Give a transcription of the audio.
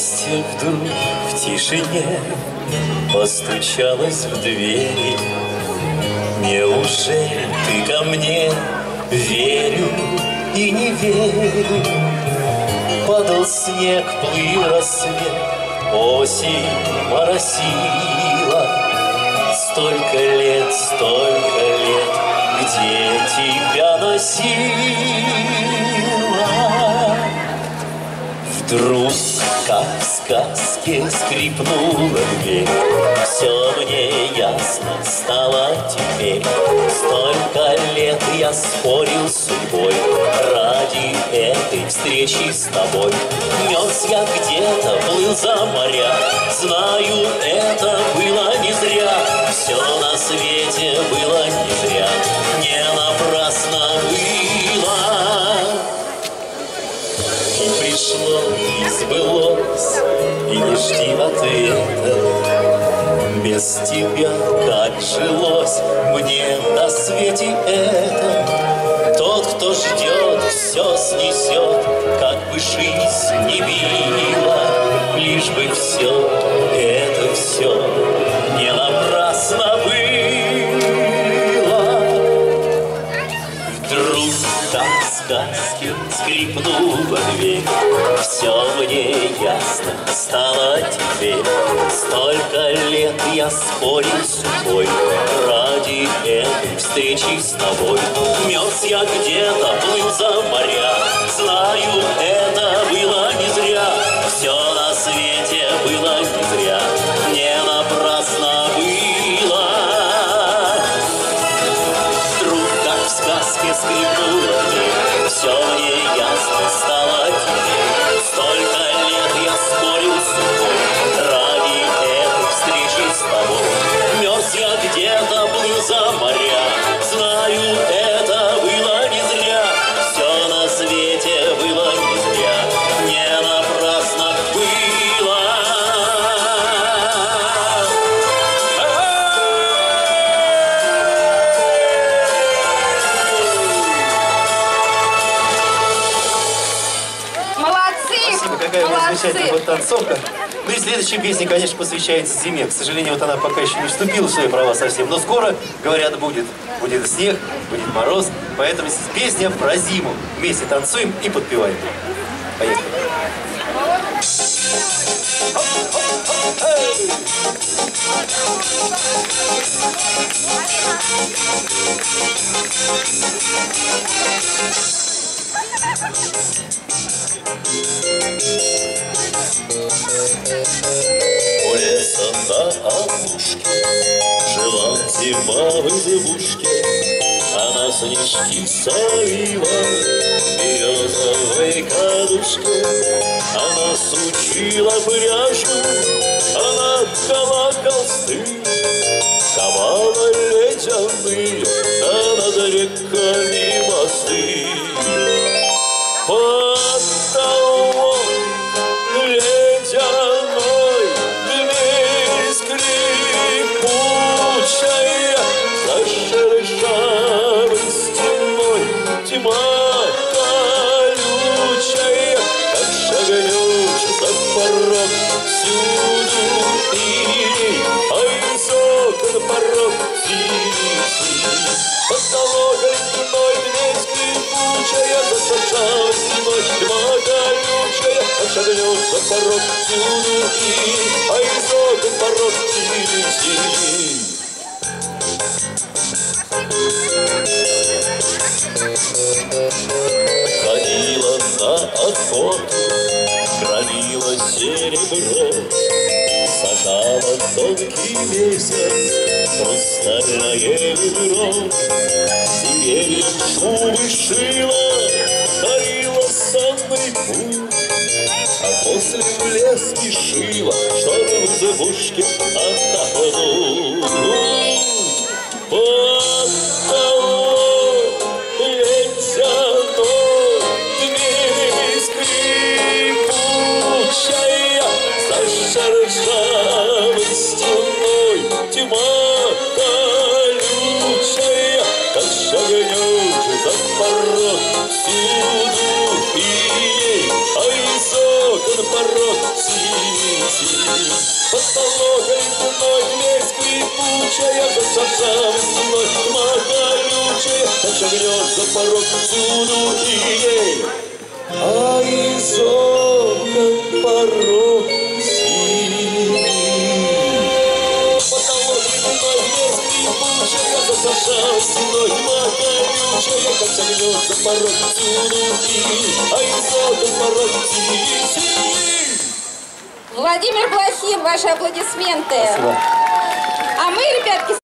Настя вдруг в тишине постучалась в двери. Неужели ты ко мне? Верю и не верю. Падал снег, плыл рассвет, осень моросила. Столько лет, где тебя носила. Вдруг, как в сказке, скрипнула дверь. Все мне ясно стало теперь. Столько лет я спорил с судьбой ради этой встречи с тобой. Мерз я где-то, плыл за моря. Знаю, это было не зря. Все на свете было не зря. Не напрасно было. И пришло, и сбылось, и не жди ответа. Без тебя как жилось мне на свете это. Тот, кто ждет, все снесет, как бы жизнь не била. Лишь бы все, это все не напрасно было. Вдруг так в сказке скрипнула дверь. Все мне ясно стало теперь. Столько лет я спорил с судьбой ради этой встречи с тобой. Мерз я где-то, плыл за моря. Знаю, это было не зря. Все на свете было не зря. Не напрасно было. Вдруг, как в сказке, скрипнула дверь. Все мне ясно стало теперь. Столько лет я спорил с судьбой ради этой встречи с тобой. Мерз я где-то, плыл за моря. Знаю, это было не зря. Все на свете было не зря. Не напрасно было. Спасибо, какая у вас замечательная вот танцовка. Ну и следующая песня, конечно, посвящается зиме. К сожалению, вот она пока еще не вступила в свои права совсем. Но скоро, говорят, будет снег, будет мороз. Поэтому песня про зиму. Вместе танцуем и подпеваем. Поехали. У леса на опушке жила зима в избушке. Она снежки солила в березовой кадушке. Она сучила пряжу, она ткала холсты, ковала ледяные, а над реками мосты. Потолок ледяной, дверь скрипучая, за шершавой стеной тьма колючая. Как шагнешь за порог, всюду иней, а из окон порог синий. Потолок ледяной, дверь скрипучая, за шершавой стеной тьма колючая. Как шагнешь за порог, всюду иней, а из окон порог синий. Ходила на охоту, громила серебро, сажала тонкий месяц, хрустальное ведро. Себе шубы шила, дарила сонный путь, а после в лес спешила, чтобы в избушке отдохнуть. Потолок ледяной, дверь скрипучая, за шершавой стеной тьма колючая. Как шагнешь за порог, всюду иней, а из окон порог синий. Потолокой стеной дверь скрипучая, зашуршав стеной тьма колючая, так шагнет за порог всюду ей. А из окон порог синий. Потолок ледяной дверь скрипучая, зашуршав стеной тьма колючая, как шагнет за порог всюду ей. А из окон порог синий. Владимир Блохин, ваши аплодисменты. Спасибо. А мы, ребятки,